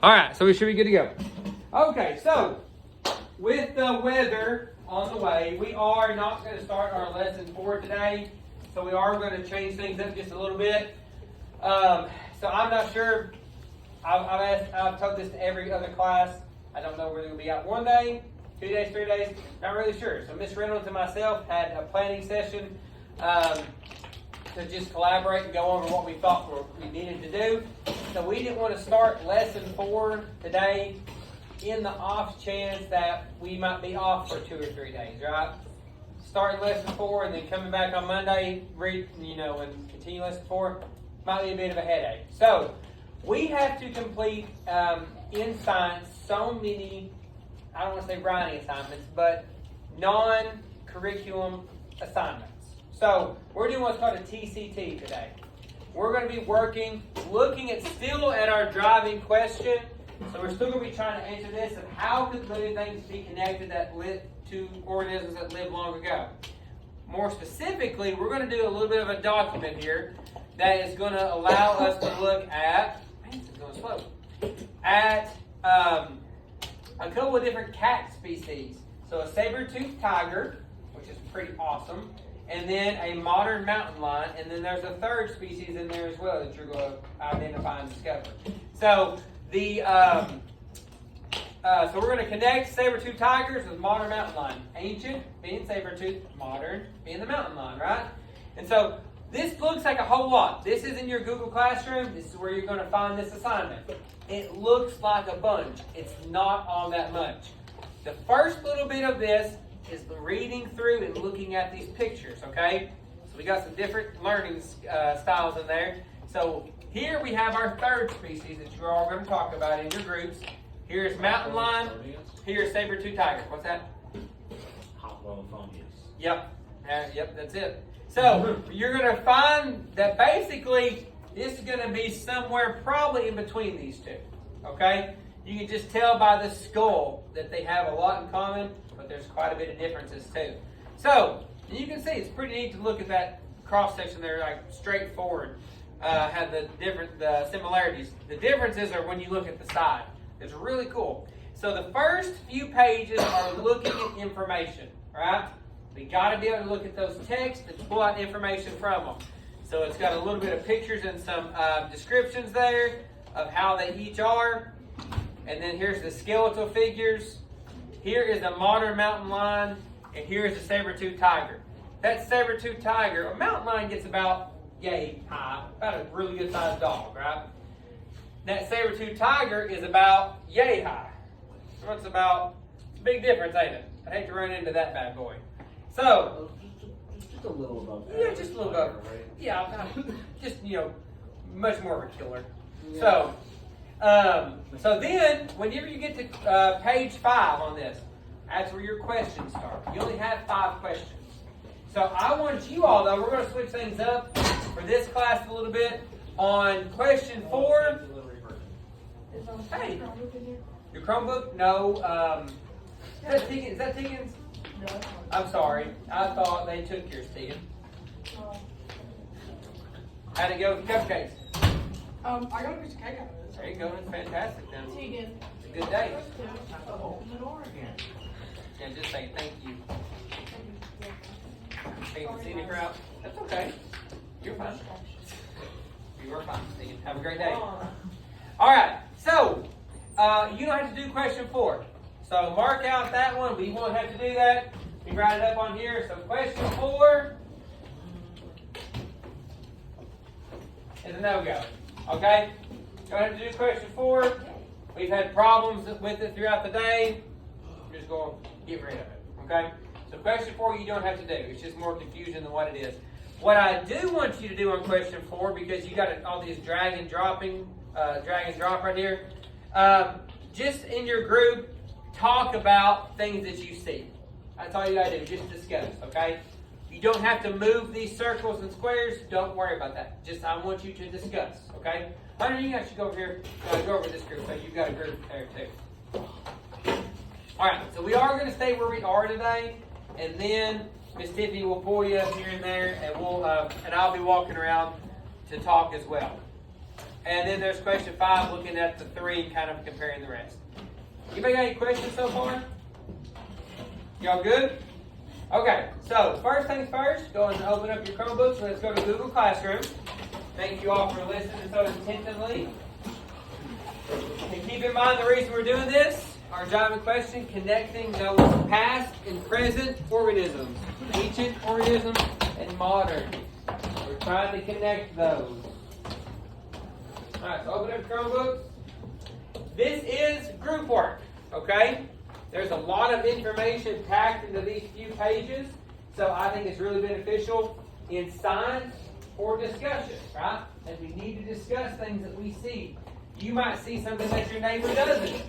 All right, so we should be good to go. Okay, so with the weather on the way, we are not going to start our lesson 4 today. So we are going to change things up just a little bit. So I'm not sure. I've told this to every other class. I don't know whether it'll be out 1 day, 2 days, 3 days. Not really sure. So Miss Reynolds and myself had a planning session to just collaborate and go over what we thought we needed to do. So we didn't want to start lesson 4 today in the off chance that we might be off for 2 or 3 days, right? Starting lesson 4 and then coming back on Monday, and continue lesson 4 might be a bit of a headache. So we have to complete in science so many, I don't want to say writing assignments, but non-curriculum assignments. So we're doing what's called a TCT today. We're going to be looking at our driving question. So we're still going to be trying to answer this of how could living things be connected to organisms that lived long ago. More specifically, we're going to do a little bit of a document here that is going to allow us to look at, man, this is going slow, at a couple of different cat species. So a saber-toothed tiger, which is pretty awesome, and then a modern mountain lion, and then there's a third species in there as well that you're going to identify and discover. So so we're going to connect saber-toothed tigers with modern mountain lion. Ancient being saber-toothed, modern being the mountain lion, right? And so this looks like a whole lot. This is in your Google Classroom. This is where you're going to find this assignment. It looks like a bunch. It's not all that much. The first little bit of this is reading through and looking at these pictures, okay? So we got some different learning styles in there. So here we have our third species that you're all going to talk about in your groups. Here's mountain lion. Here's saber-toothed tiger. What's that? Hoplophonius. Yep. Yep, that's it. So you're going to find that basically this is going to be somewhere probably in between these two, okay? You can just tell by the skull that they have a lot in common, but there's quite a bit of differences too. So you can see it's pretty neat to look at that cross section there, like straightforward. Have the similarities. The differences are when you look at the side. It's really cool. So the first few pages are looking at information, right? We got to be able to look at those texts and pull out information from them. So it's got a little bit of pictures and some descriptions there of how they each are. And then here's the skeletal figures. Here is a modern mountain lion, and here is a saber-toothed tiger. That saber-toothed tiger, a mountain lion gets about yay high, about a really good sized dog, right? That saber-toothed tiger is about yay high. So it's a big difference, ain't it? I'd hate to run into that bad boy. So, just a little above that. Yeah, just a little above. Right? Yeah, just, much more of a killer. Yeah. So then, whenever you get to page 5 on this, that's where your questions start. You only have 5 questions. So I want you all, though, we're going to switch things up for this class a little bit. On question 4, hey, your Chromebook? No. Is that Tegan's? No. I'm sorry. I thought they took yours, Tegan. How'd it go with cupcakes? I got a piece of cake out of this. There you go. It's fantastic then. Tegan. It's a good day. Open the door again. Yeah, just say thank you. Take the scenic route. That's okay. You're fine. You are fine, Steve. Have a great day. All right. So, you don't have to do question 4. So, mark out that one. We won't have to do that. We write it up on here. So, question 4 is a no-go. Okay? You don't have to do question 4. We've had problems with it throughout the day. I'm just going to get rid of it. Okay? So, question 4 you don't have to do. It's just more confusion than what it is. What I do want you to do on question 4, because you got all these drag and drop right here, just in your group, talk about things that you see. That's all you got to do, just discuss, okay? You don't have to move these circles and squares. Don't worry about that. Just I want you to discuss, okay? Hunter, you actually go over here, go over this group, so you've got a group there too. All right, so we are going to stay where we are today, and then Miss Tiffany will pull you here and there, and I'll be walking around to talk as well. And then there's question 5, looking at the 3, kind of comparing the rest. Anybody got any questions so far? Y'all good? Okay, so first things first, go and open up your Chromebooks. Let's go to Google Classroom. Thank you all for listening so attentively. And keep in mind the reason we're doing this, our job in question, connecting those past and present organisms, ancient organisms and modern. We're trying to connect those. Alright, so open up your Chromebooks. This is group work, okay? There's a lot of information packed into these few pages, so I think it's really beneficial in science or discussion, right? As we need to discuss things that we see. You might see something that your neighbor doesn't,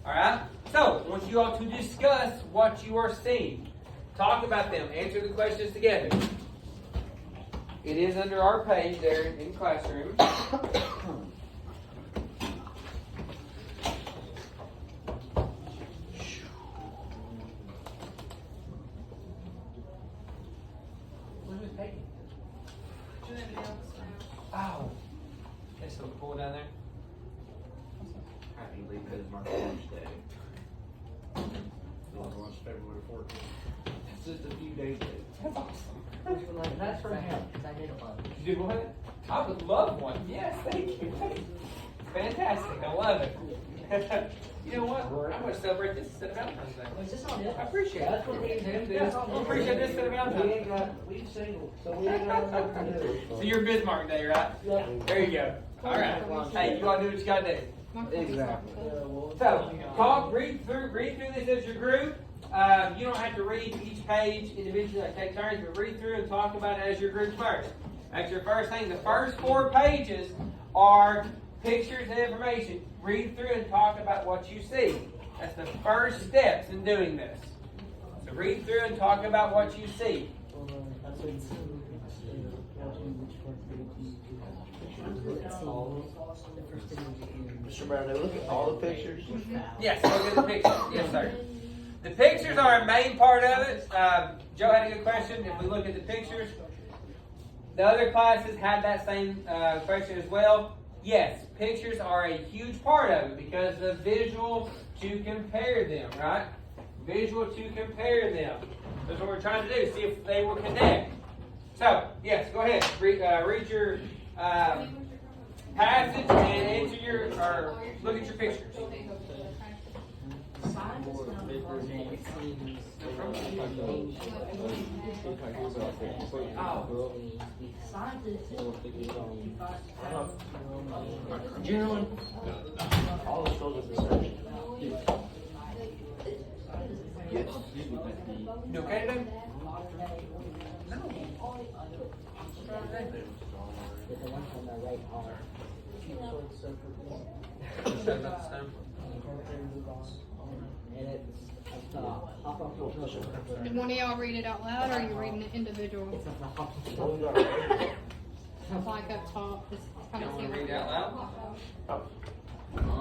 alright? So, I want you all to discuss what you are seeing. Talk about them, answer the questions together. It is under our page there in Classroom. Oh, okay, so pull it down there. Happy Leap Bismarck Launch Day. Launch February 14th. It's just a few days later. That's awesome. That's for him, because I did a bunch. You did what? I would love one. Yes, thank you. Fantastic. I love it. You know what? I'm going to celebrate this instead of Valentine's Day. Was this on it? I appreciate it. That's what we do. Yeah, I appreciate this instead of Valentine's Day. We single, so we ain't got nothing to do. So you're Bismarck Day, right? Yeah. There you go. All right. Hey, you all do what you got to do. Exactly. So, read through this as your group. You don't have to read each page individually, like take turns, but read through and talk about it as your group first. That's your first thing. The first 4 pages are pictures and information. Read through and talk about what you see. That's the first steps in doing this. So read through and talk about what you see. Mr. Brown, look at all the pictures. Yes, look at the pictures. Yes, sir. The pictures are a main part of it. Joe had a good question. If we look at the pictures, the other classes had that same question as well. Yes, pictures are a huge part of it because the visual to compare them, right? Visual to compare them. That's what we're trying to do, see if they will connect. So, yes, go ahead. Read your passage and answer your, or look at your pictures. Generally, all the schools are the same. Yes. You okay today? The ones on the right are. And it's Did one of y'all read it out loud, or are you reading it individual? Like up top, just kind of You see want to read it out loud?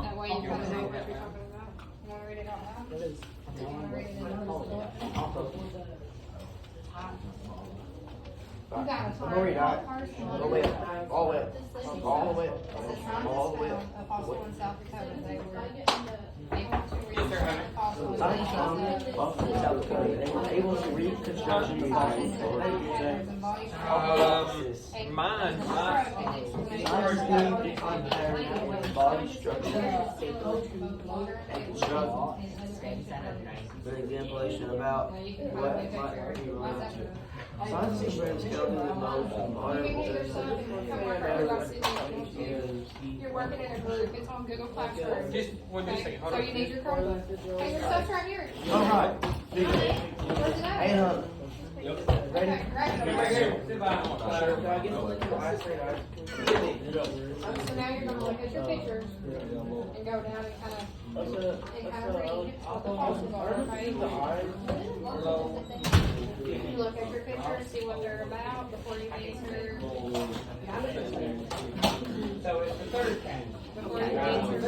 That way you kind of know what you're talking about. You want to read it out loud? It is. Do you want to read it individual? You got a Don't read out. first All the way up. All the way up. All the way up. It says All the way scientists up. found a fossil in South Dakota. They were able to Yes, sir, honey. research fossils. Scientists found fossils in South Dakota. They were able to reconstruct the body. Mine. Science need to compare body structure. For example, about what might be wrong. Science is very skilled in the most You're working in a group. It's on Google Classroom. Just one second. Hold So on. you need your Chromebook. Hey, your stuff's right here. All right. Where's it at? And Okay, grab it. Right here. Sit by. So now you're gonna look at your pictures and go down and kind of read what the fossils are, okay? You look at your pictures, see what they're about before you answer. So it's the third thing. Before you answer.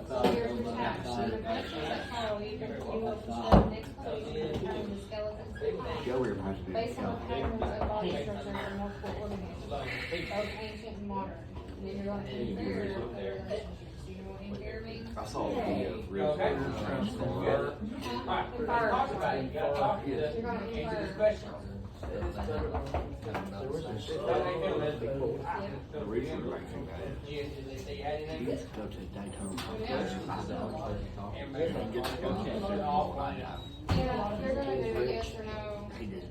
So here's your task. So the questions that follow, you can review what you said next page and determine the skeletons of life based on the patterns of body structure for multiple organisms, both ancient and modern. And then you're gonna infer, you know what infer means? I saw a video real Okay. quick. Good. Alright, let's talk about it. You gotta talk to You're gonna answer this infer. question. The reason why I think that Did they say you had anything? go to Daytona. Everybody gets to go check it off. Yeah, you're gonna do yes or no. He did.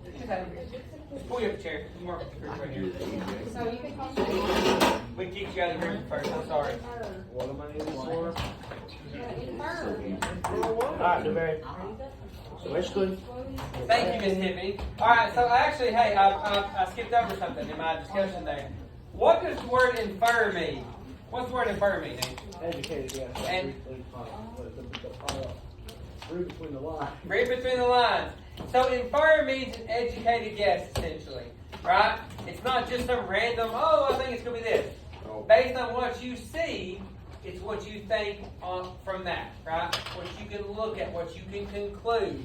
Just pull you up a chair. You mark the I right can do here. the EJ. So you can call me. We kicked you out of the room first, I'm sorry. What am I needing for? Infer. Alright, Newberry. So basically, Thank you, Miss Tiffany. Alright, so actually, hey, I skipped over something in my discussion there. What does the word infer mean? What's the word infer mean, Nate? Educated, yeah. And- Read between the lines. Read between the lines. So infer means an educated guess, essentially, right? It's not just some random, oh, I think it's going to be this. Based on what you see, it's what you think from that, right? What you can look at, what you can conclude.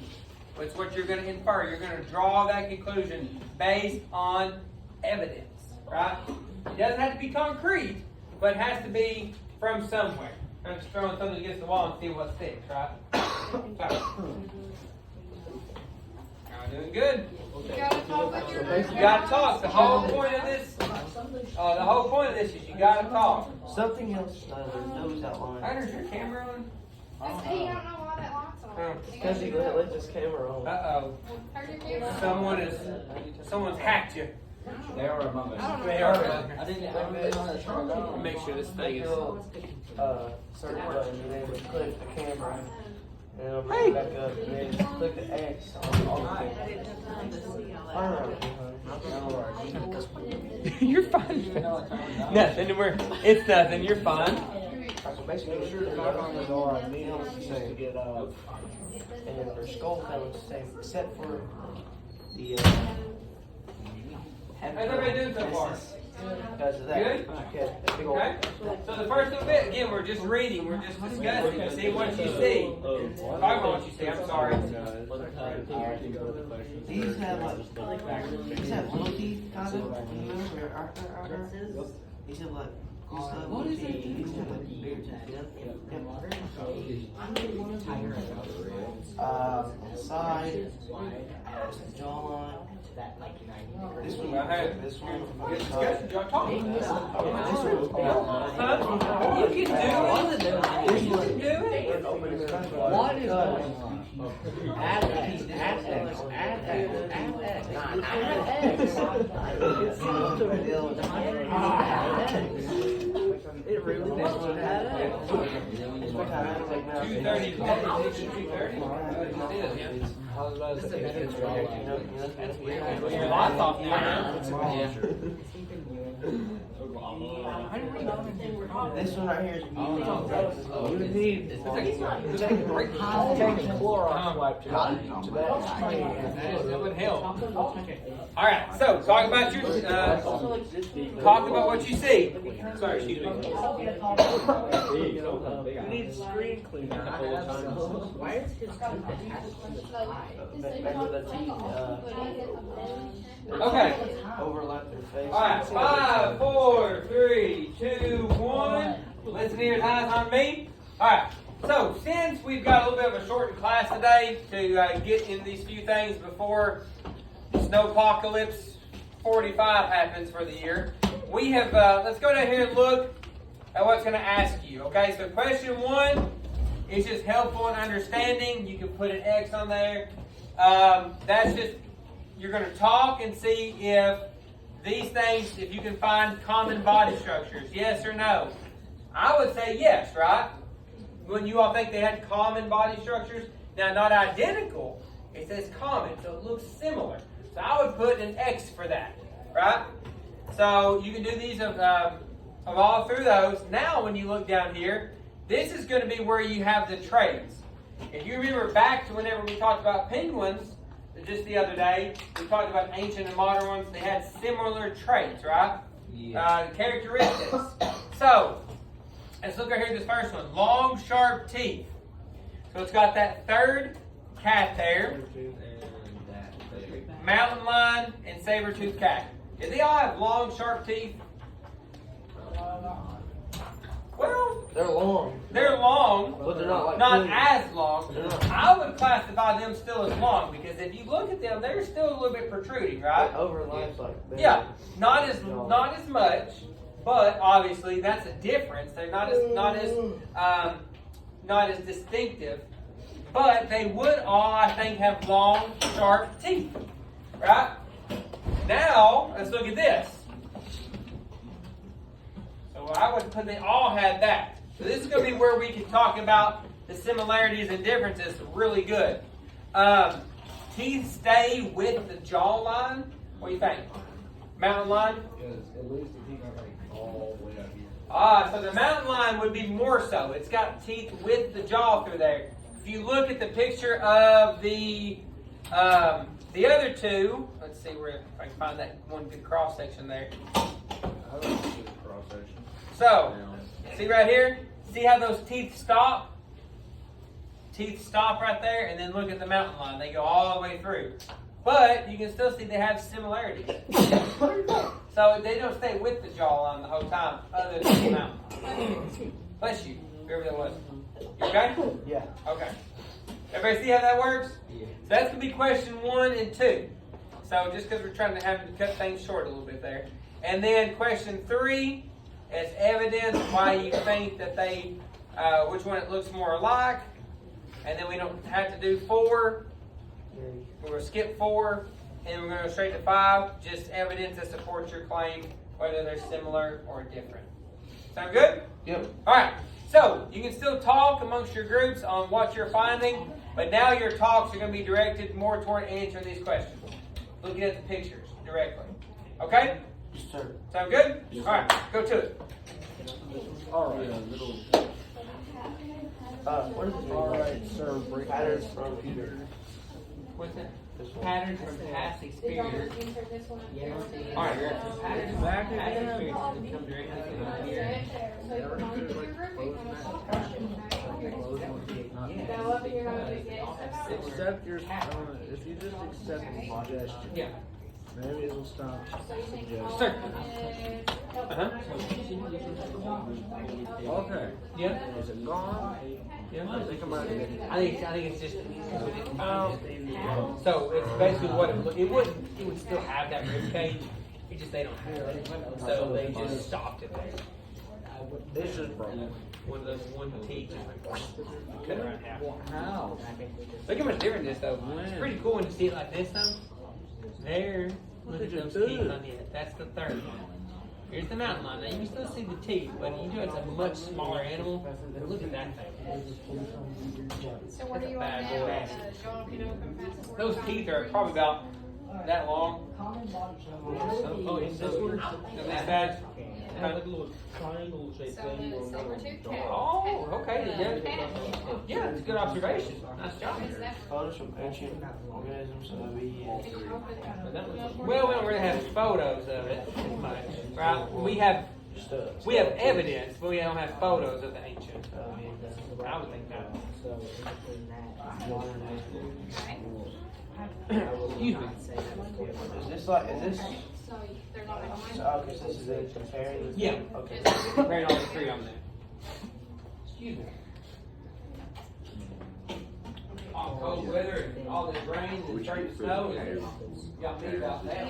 It's what you're going to infer. You're going to draw that conclusion based on evidence, right? It doesn't have to be concrete, but it has to be from somewhere. I'm just throwing something against the wall and see what sticks, right? Y'all doing good. You gotta talk with your You gotta talk. The whole point of this, is you gotta talk. something else, nose outline. Hunter's your camera on? That's, he don't know why that light's on. Because he left this camera on. Uh-oh. Turn your camera on. Someone's hacked you. They are among us. They are. I didn't know how to turn it on. Make sure this thing is. Search button and then click the camera. And it'll bring it back up and then just click the X on all the things. You're fine. Nothing. It's nothing. You're fine. So basically, you're sure to knock on the door and kneel to get up. And their skull comes except for the How's everybody doing so far? because of that. Good? Yeah, that big old- Okay. So the first little bit, again, we're just reading. We're just discussing. See what you see. Talk about what you see. I'm sorry. These have little teeth, kind of. These have like. What is it? These have like bigger teeth. Side, jawline. This one, this one. Good discussion. Y'all talk. This one. Huh? You can do it. You can do it. What is going on? Add X, add X, add X, add X. It really makes one add X. 2:30. 2:30. Your lights off now. This one right here is You need Take the Clorox wipe to That would help. All right. So talk about your talk about what you see. Sorry, excuse me. You need screen cleaner. Why is his tooth attached to the Okay. overlap their face. All right. 5, 4, 3, 2, 1. Listen ears, eyes on me. All right. So since we've got a little bit of a shortened class today to get in these few things before Snowpocalypse 45 happens for the year, we have. Let's go down here and look at what's going to ask you. Okay. So question 1 is just helpful in understanding. You can put an X on there. That's just. You're going to talk and see if these things, if you can find common body structures, yes or no. I would say yes, right? Wouldn't you all think they had common body structures? Now, not identical. It says common, so it looks similar. So I would put an X for that, right? So you can do these of all through those. Now, when you look down here, this is going to be where you have the traits. If you remember back to whenever we talked about penguins, just the other day, we talked about ancient and modern ones. They had similar traits, right? Characteristics. So, let's look right here at this first one. Long, sharp teeth. So it's got that third cat there. Mountain lion and saber-toothed cat. Do they all have long, sharp teeth? They're long, They're long, but they're not like not clean. as long. They're not. I would classify them still as long because if you look at them, they're still a little bit protruding, right? It overlaps like that. Yeah, not as much, but obviously that's a difference. They're not as distinctive, but they would all, I think, have long, sharp teeth, right? Now let's look at this. So I would put they all had that. So this is going to be where we can talk about the similarities and differences really good. Teeth stay with the jawline. What do you think? Mountain line? Because at least the teeth are like all the way up here. So the mountain lion would be more so. It's got teeth with the jaw through there. If you look at the picture of the other two, let's see where if I can find that one good cross section there. I don't see the cross section. So, see right here? See how those teeth stop? Teeth stop right there, and then look at the mountain lion. They go all the way through. But you can still see they have similarities. So they don't stay with the jawline the whole time, other than the mountain lion. Bless you, whoever that was. You okay? Yeah. Okay. Everybody see how that works? Yeah. So that's going to be question 1 and 2. So just because we're trying to have to cut things short a little bit there. And then question 3 is evidence why you think that they, which one it looks more alike. And then we don't have to do 4. We're going to skip 4. And we're going to go straight to 5. Just evidence that supports your claim, whether they're similar or different. Sound good? Yep. All right. So you can still talk amongst your groups on what you're finding, but now your talks are going to be directed more toward answering these questions, looking at the pictures directly. Okay? Yes, sir. Sound good? All right. Go to it. All right. What is it? All right, sir. Patterns from Peter. What's that? Patterns from past experience. Insert this one up Yeah. here. All right. Patterns from past experience that come directly from here. So you come on to your group, you're gonna solve questions, right? Go up here, go to get Accept your, if you just accept the suggestion, Yeah. maybe it'll stop. So you think all Sir. of it. Okay. Yeah. Is it gone? Yeah. I think I might have been. I think it's just so it's basically what it would still have that rib cage. It just they don't have it, so they just stopped it there. This is broken. One of those one teeth just like cut it around half. How? Look how much different this though. It's pretty cool when you see it like this though. There, look at those teeth on it. That's the third one. Here's the mountain lion. Now you can still see the teeth, but you know it's a much smaller animal. But look at that thing. So what are you on Bad now? boy. John Pinocchio passport? Those teeth are probably about that long. Oh, is this one? That bad. Have like a little triangle shaped So thing. the saber-tooth cat. Oh, okay. Yeah, it's a good observation. Nice job. What is that? Photos from ancient organisms of the Can you open it? Well, we don't really have photos of it as much, right? We have evidence, but we don't have photos of the ancient. I would think that. Excuse me. Is this like, is this, So they're not in so, okay, so this is it, comparing the. Yeah. Okay. Right all the 3 on there. Excuse me. All cold weather and all this rain and straight snow, and y'all think about that.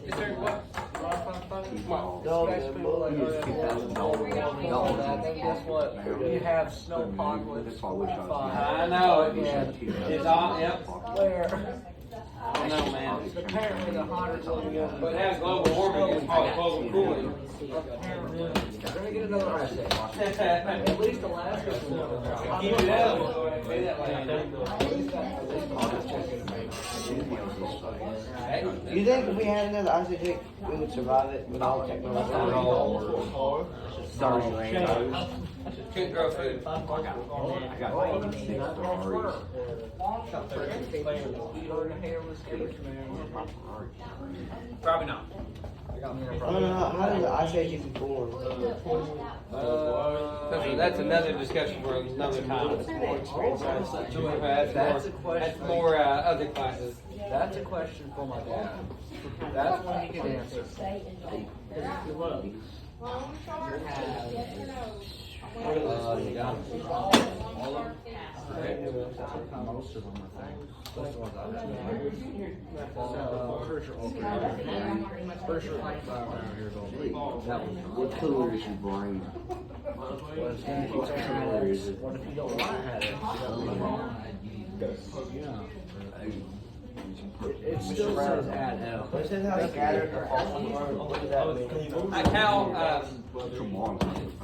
Is there what? Guess what? You have snow apocalypse. I know, it's all, yep. Where I know, man. apparently the hotter it's going to go. But it has global warming, it's called global cooling. Let me get another ice At least Alaska's warm. Keep it up. Say that way. Do you think if we had another ice age, we would survive it with all the technology? Sorry, Couldn't grow food. I got 86 Ferraris. Probably not. I don't know, how did the ice age even form? That's another discussion for another time. That's more other classes. That's a question for my dad. That's one he can answer. Long, short, yes or no? You got them. All of them? Most of them, I think. Most of the ones I have. Pretty sure all three are here. Pretty sure like 5 around here is all three. That one's not. What color is your brain? What color is it? What if you don't want to have it? It still says add L. It says how scattered or often were. What does that mean?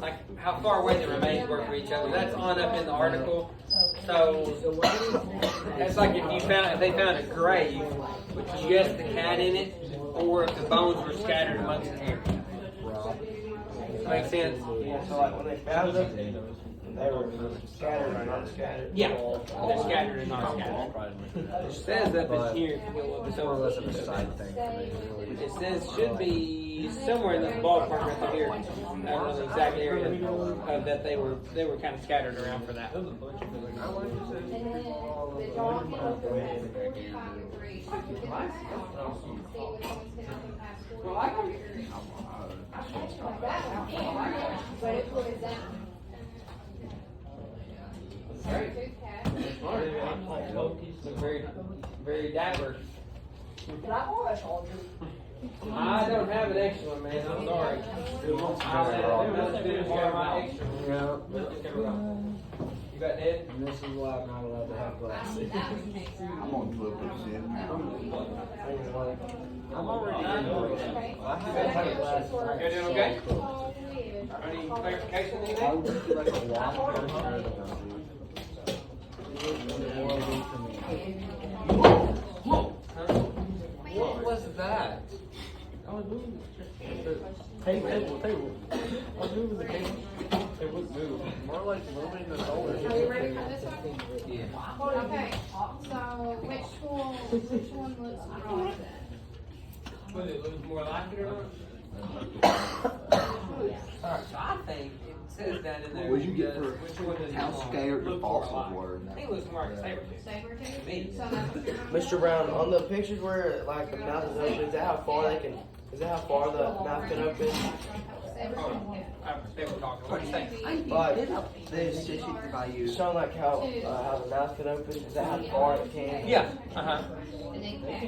Like how far away the remains were from each other. That's on up in the article. So it's like if they found a grave with just the cat in it, or if the bones were scattered amongst the hair. Makes sense? So like when they found them, they were scattered or not scattered? Yeah, they're scattered and not scattered. It says up in here. It's more or less of a side thing for me, really. It says should be somewhere in this ballpark right here. I don't know the exact area of that they were kind of scattered around for that. And then the dog hit up the 45 degrees. See which one's gonna open past 45 degrees. But it was down. Two cats. Very, very dapper. Can I borrow a charger? I don't have an extra one, man. I'm sorry. That's been part of my extra one. You got Ned? And this is why I'm not allowed to have glasses. I'm on 12%. I'm already in. I have glasses. You're doing okay? Oh, weird. Any clarification, I anything? would do like a long term strategy. What was that? I was moving the table. I was moving the table. It was moving. More like moving the shoulders. Are you ready for this one? Yeah. Okay, so which one looks wrong then? Would it look more like it or not? So I think it says that in there. What would you get because for which one does how it scared the look more fossils like? were? I think it looks more like a saber tooth. Saber Me. tooth? So that's what you're gonna Mr. Brown, on the pictures where like the mouth is open, is that how far they can? Is that how far the mouth can open? Saber tooth, yeah. They were talking. What do you think? Like This showing like how the mouth can open. Is that how far it can? Yeah. Uh-huh. And then cat.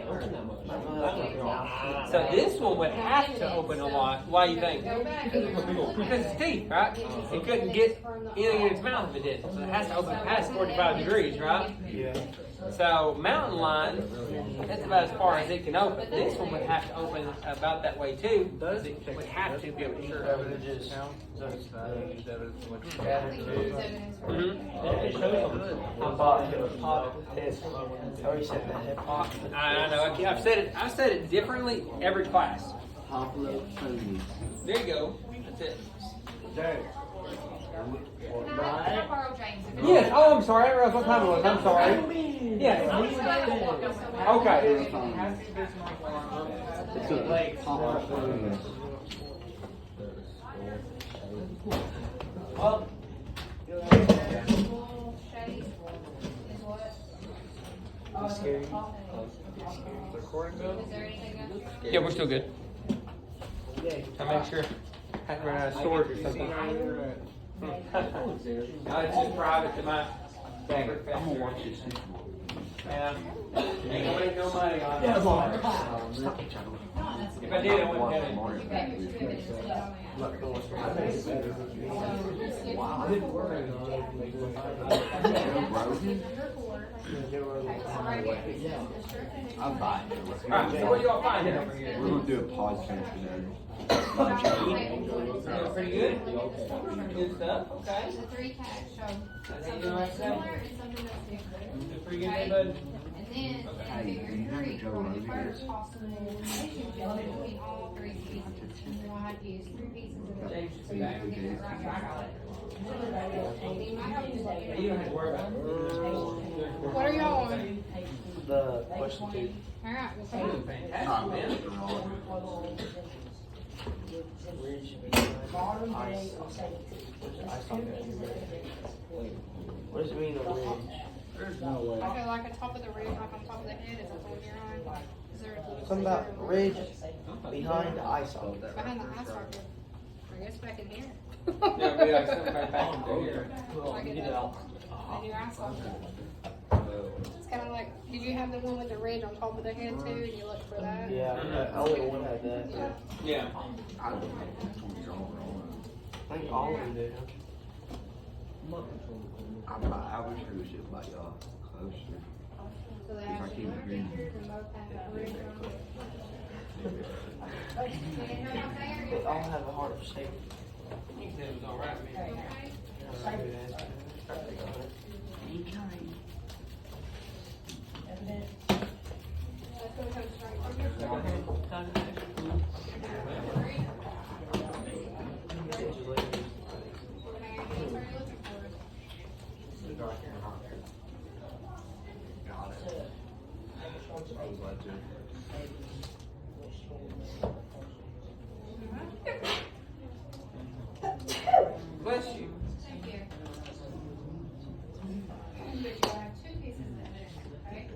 So this one would have to open a lot. Why do you think? Go back. Because it's teeth, right? It couldn't get anything in its mouth if it didn't. So it has to open past 45 degrees, right? Yeah. So mountain lion, that's about as far as it can open. This one would have to open about that way too. Because it would have to be able to sure open it. I think Mhm. I thought it was pop. It's already said that hip hop. I know. I've said it differently every class. Pablo Tony. There you go. That's it. Can I borrow James? Yes. Oh, I'm sorry. I didn't realize what time it was. I'm sorry. Yes. Okay. It's a Pablo Tony. Well, Shade is what? Scary. Is there anything else? yeah, we're still good. I make sure I haven't run out of storage or something. No, it's just private to my favorite I'm gonna fester. watch this. Yeah. Ain't gonna make no money on it. If I did, I wouldn't have it. You got your certificate, so you don't have- I'm buying it. Alright, so what do y'all find over here? We're gonna do a podcast today. Doing pretty good? Good stuff, okay. The three cats show That's something doing that's right similar and something that's different. Doing pretty good, bud. And then in figure three, for the first possible relationship between all three species. And then I had to use 3 pieces of it. James, So you can get it right back. You might have to just let You don't have to worry about it. What are y'all on? The question two. Alright, well, come on. Fantastic, man. Where should be ice? Ice on that. What does it mean a ridge? There's no way. Okay, like on top of the rib, like on top of the head, is that what you're on? Something about ridge behind the eye socket. Behind the eye socket. I guess back in here. Yeah, we have something back in here. Like in the new eye socket. It's kind of like, did you have the one with the ridge on top of the head too, and you looked for that? Yeah, I little one had that. Yeah. Yeah. I don't know which one's all wrong. I think all of them do. I wish it was just like, closer. So they If I actually keep look agreeing. pictures and both have the ridge on it. They all have a heart shape. It was all right, man. That's gonna come straight from your Got it. I was glad to. Bless you. Thank you. But you'll have two pieces in there, okay?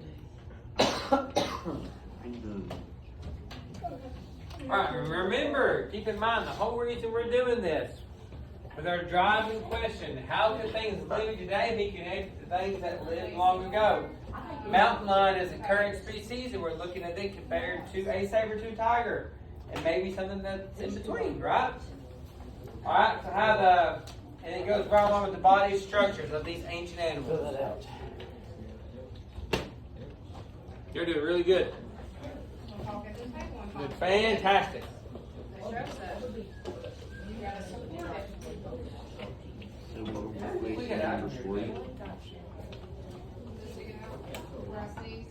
Alright, remember, keep in mind, the whole reason we're doing this, with our driving question, how do things live today be connected to things that lived long ago? Mountain lion is a current species, and we're looking at it compared to a saber-tooth tiger, and maybe something that's in between, right? Alright, so how and it goes right along with the body structures of these ancient Fill animals. that out. You're doing really good. We'll talk at this table and Doing talk. fantastic. The stress test. You gotta support it. We got out of here. Just stick it out. Where I sneeze.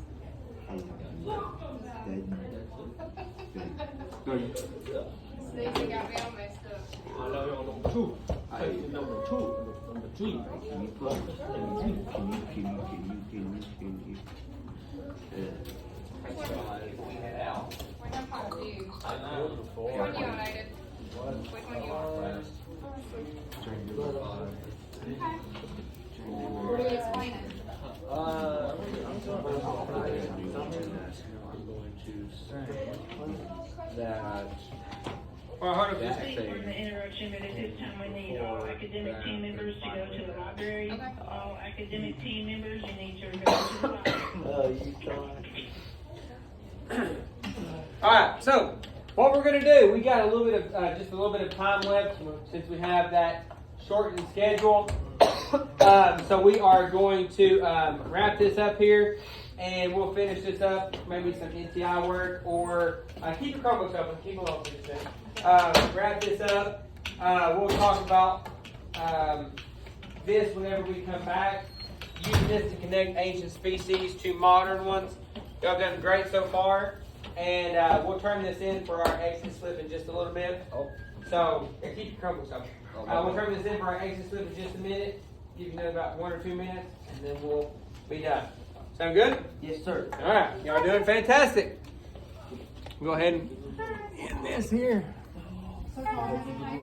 Sneezing got me all messed up. I know you're on number two. Number two. Number three. Can you put, can you, We had out. We have quite a few. I know. Which one you on, Aiden? Which one you on? What are you explaining? I'm going to say that. Well, hold on just a That second. For the interruption, but at this time, we need all academic team members to go to the library. Okay. All academic team members, you need to go to the library. You try. Alright, so what we're gonna do, we got a little bit of just a little bit of time left since we have that shortened schedule. So we are going to wrap this up here, and we'll finish this up. Maybe some NTI work, or keep your Chromebooks open. Keep them open. Wrap this up. We'll talk about this whenever we come back. Using this to connect ancient species to modern ones. Y'all done great so far. And we'll turn this in for our exit slip in just a little bit. So, keep your Chromebooks open. We'll turn this in for our exit slip in just a minute. Give you another about 1 or 2 minutes, and then we'll be done. Sound good? Yes, sir. All right. Y'all are doing fantastic. We'll go ahead and end this here.